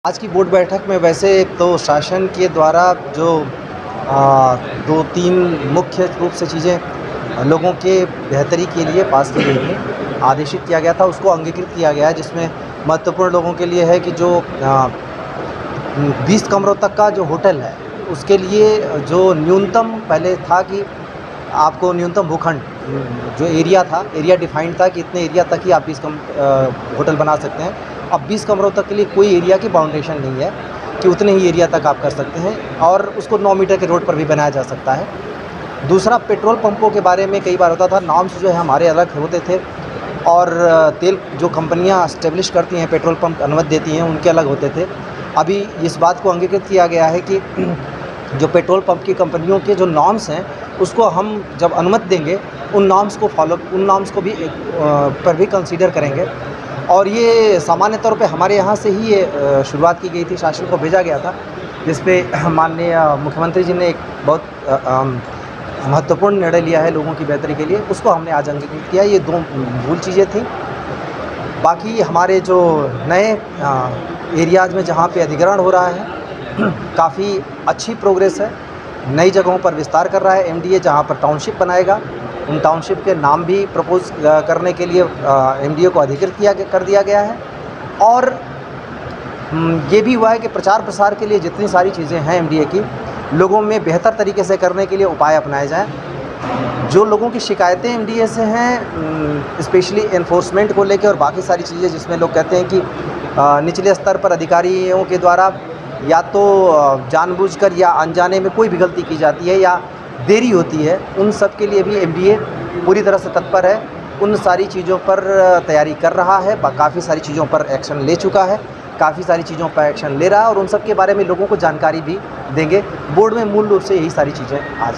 आज की बोर्ड बैठक में वैसे तो शासन के द्वारा जो 2-3 मुख्य रूप से चीज़ें लोगों के बेहतरी के लिए पास की गई थी, आदेशित किया गया था, उसको अंगीकृत किया गया है, जिसमें महत्वपूर्ण लोगों के लिए है कि जो 20 कमरों तक का जो होटल है, उसके लिए जो न्यूनतम पहले था कि आपको न्यूनतम भूखंड जो एरिया था, एरिया डिफाइंड था कि इतने एरिया तक ही आप 20 होटल बना सकते हैं। अब 20 कमरों तक के लिए कोई एरिया की बाउंडेशन नहीं है कि उतने ही एरिया तक आप कर सकते हैं और उसको 9 मीटर के रोड पर भी बनाया जा सकता है। दूसरा, पेट्रोल पंपों के बारे में कई बार होता था, नॉर्म्स जो है हमारे अलग होते थे और तेल जो कंपनियां एस्टेब्लिश करती हैं, पेट्रोल पंप अनुमति देती हैं, उनके अलग होते थे। अभी इस बात को अंगीकृत किया गया है कि जो पेट्रोल पंप की कंपनियों के जो नॉर्म्स हैं, उसको हम जब अनुमति देंगे, उन नॉर्म्स को भी पर भी कंसीडर करेंगे। और ये सामान्य तौर पे हमारे यहाँ से ही ये शुरुआत की गई थी, शासन को भेजा गया था, जिस पे माननीय मुख्यमंत्री जी ने एक बहुत महत्वपूर्ण निर्णय लिया है लोगों की बेहतरी के लिए, उसको हमने आज अंगीकृत किया। ये 2 मूल चीज़ें थीं। बाकी हमारे जो नए एरियाज़ में जहाँ पे अधिग्रहण हो रहा है, काफ़ी अच्छी प्रोग्रेस है। नई जगहों पर विस्तार कर रहा है एमडीए, जहाँ पर टाउनशिप बनाएगा, उन टाउनशिप के नाम भी प्रपोज़ करने के लिए एमडीए को अधिकृत कर दिया गया है। और ये भी हुआ है कि प्रचार प्रसार के लिए जितनी सारी चीज़ें हैं एमडीए की, लोगों में बेहतर तरीके से करने के लिए उपाय अपनाए जाएँ। जो लोगों की शिकायतें एमडीए से हैं, स्पेशली एनफोर्समेंट को लेके और बाकी सारी चीज़ें, जिसमें लोग कहते हैं कि निचले स्तर पर अधिकारियों के द्वारा या तो जानबूझकर या अनजाने में कोई भी गलती की जाती है या देरी होती है, उन सब के लिए भी एमडीए पूरी तरह से तत्पर है। उन सारी चीज़ों पर तैयारी कर रहा है, काफ़ी सारी चीज़ों पर एक्शन ले चुका है, काफ़ी सारी चीज़ों पर एक्शन ले रहा है और उन सब के बारे में लोगों को जानकारी भी देंगे। बोर्ड में मूल रूप से यही सारी चीज़ें आज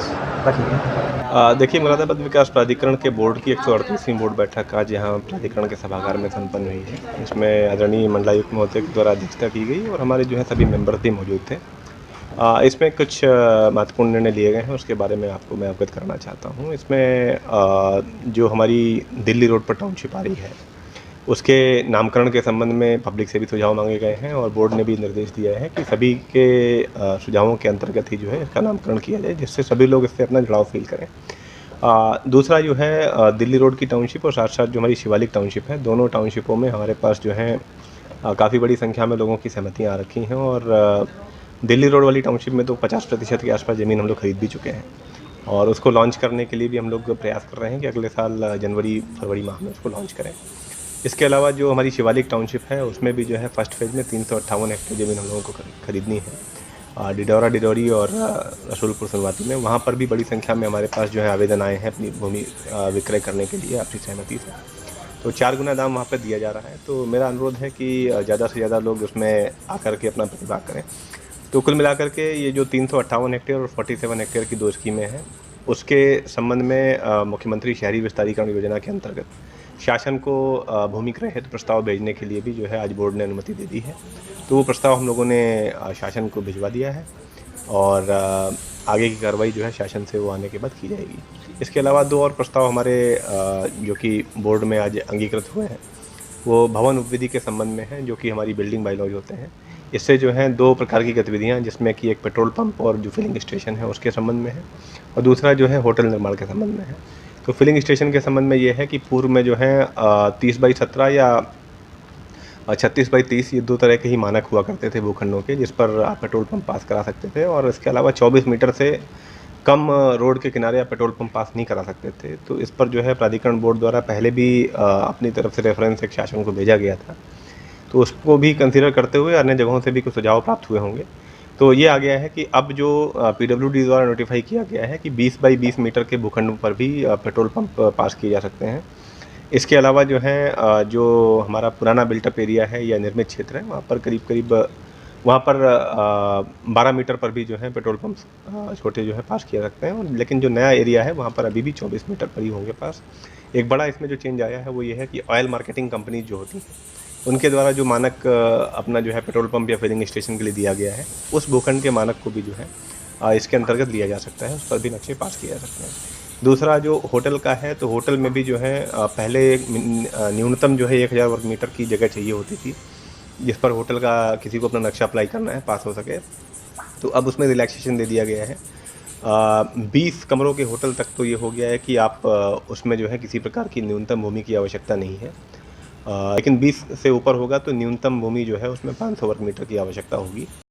रखी हैं। देखिए, मुरादाबाद विकास प्राधिकरण के बोर्ड की 138वीं बोर्ड बैठक आज यहाँ प्राधिकरण के सभागार में संपन्न हुई है। इसमें आदरणीय मंडलायुक्त महोदय के द्वारा अध्यक्षता की गई और हमारे जो है सभी मेंबर भी मौजूद थे। इसमें कुछ महत्वपूर्ण निर्णय लिए गए हैं, उसके बारे में आपको मैं अवगत कराना चाहता हूँ। इसमें जो हमारी दिल्ली रोड पर टाउनशिप आ रही है, उसके नामकरण के संबंध में पब्लिक से भी सुझाव मांगे गए हैं और बोर्ड ने भी निर्देश दिया है कि सभी के सुझावों के अंतर्गत ही जो है इसका नामकरण किया जाए, जिससे सभी लोग इससे अपना जुड़ाव फील करें। दूसरा जो है दिल्ली रोड की टाउनशिप और साथ साथ जो हमारी शिवालिक टाउनशिप है, दोनों टाउनशिपों में हमारे पास जो है काफ़ी बड़ी संख्या में लोगों की सहमतियाँ आ रखी हैं और दिल्ली रोड वाली टाउनशिप में तो 50% के आसपास ज़मीन हम लोग खरीद भी चुके हैं और उसको लॉन्च करने के लिए भी हम लोग प्रयास कर रहे हैं कि अगले साल जनवरी-फरवरी माह में उसको लॉन्च करें। इसके अलावा जो हमारी शिवालिक टाउनशिप है, उसमें भी जो है फर्स्ट फेज़ में 358 हेक्टेयर ज़मीन हम लोगों को खरीदनी है। डिडौरी और रसूलपुर सुनवाती में, वहाँ पर भी बड़ी संख्या में हमारे पास जो है आवेदन आए हैं अपनी भूमि विक्रय करने के लिए आपसी सहमति से। तो 4 गुना दाम वहाँ पर दिया जा रहा है। तो मेरा अनुरोध है कि ज़्यादा से ज़्यादा लोग उसमें आकर के अपना प्रतिभाग करें। तो कुल मिलाकर के ये जो 358 हेक्टेयर और 47 हेक्टेयर की 2 स्कीमें हैं, उसके संबंध में मुख्यमंत्री शहरी विस्तारीकरण योजना के अंतर्गत शासन को भूमि क्रय हेतु प्रस्ताव भेजने के लिए भी जो है आज बोर्ड ने अनुमति दे दी है। तो वो प्रस्ताव हम लोगों ने शासन को भिजवा दिया है और आगे की कार्रवाई जो है शासन से वो आने के बाद की जाएगी। इसके अलावा 2 और प्रस्ताव हमारे जो कि बोर्ड में आज अंगीकृत हुए हैं, वो भवन उपविधि के संबंध में हैं, जो कि हमारी बिल्डिंग बायलॉज होते हैं। इससे जो है 2 प्रकार की गतिविधियाँ, जिसमें कि एक पेट्रोल पंप और जो फिलिंग स्टेशन है उसके संबंध में है और दूसरा जो है होटल निर्माण के संबंध में है। तो फिलिंग स्टेशन के संबंध में ये है कि पूर्व में जो है 30/17 या 36/30 ये 2 तरह के ही मानक हुआ करते थे भूखंडों के, जिस पर आप पेट्रोल पंप पास करा सकते थे और इसके अलावा 24 मीटर से कम रोड के किनारे आप पेट्रोल पंप पास नहीं करा सकते थे। तो इस पर जो है प्राधिकरण बोर्ड द्वारा पहले भी अपनी तरफ से रेफरेंस एक शासन को भेजा गया था, तो उसको भी कंसीडर करते हुए अन्य जगहों से भी कुछ सुझाव प्राप्त हुए होंगे। तो ये आ गया है कि अब जो पीडब्ल्यूडी द्वारा नोटिफाई किया गया है कि 20/20 मीटर के भूखंडों पर भी पेट्रोल पंप पास किए जा सकते हैं। इसके अलावा जो है जो हमारा पुराना बिल्टअप एरिया है या निर्मित क्षेत्र है, वहाँ पर करीब वहाँ पर 12 मीटर पर भी जो है पेट्रोल पंप छोटे जो है पास किया सकते हैं। लेकिन जो नया एरिया है वहाँ पर अभी भी 24 मीटर पर ही होंगे पास। एक बड़ा इसमें जो चेंज आया है वो ये है कि ऑयल मार्केटिंग कंपनी जो होती हैं, उनके द्वारा जो मानक अपना जो है पेट्रोल पंप या फिलिंग स्टेशन के लिए दिया गया है, उस भूखंड के मानक को भी जो है इसके अंतर्गत लिया जा सकता है, उस पर भी नक्शे पास किए जा सकते हैं। दूसरा जो होटल का है, तो होटल में भी जो है पहले न्यूनतम जो है 1000 वर्ग मीटर की जगह चाहिए होती थी, जिस पर होटल का किसी को अपना नक्शा अप्लाई करना है, पास हो सके, तो अब उसमें रिलैक्सेशन दे दिया गया है। 20 कमरों के होटल तक तो ये हो गया है कि आप उसमें जो है किसी प्रकार की न्यूनतम भूमि की आवश्यकता नहीं है। लेकिन 20 से ऊपर होगा तो न्यूनतम भूमि जो है उसमें 500 वर्ग मीटर की आवश्यकता होगी।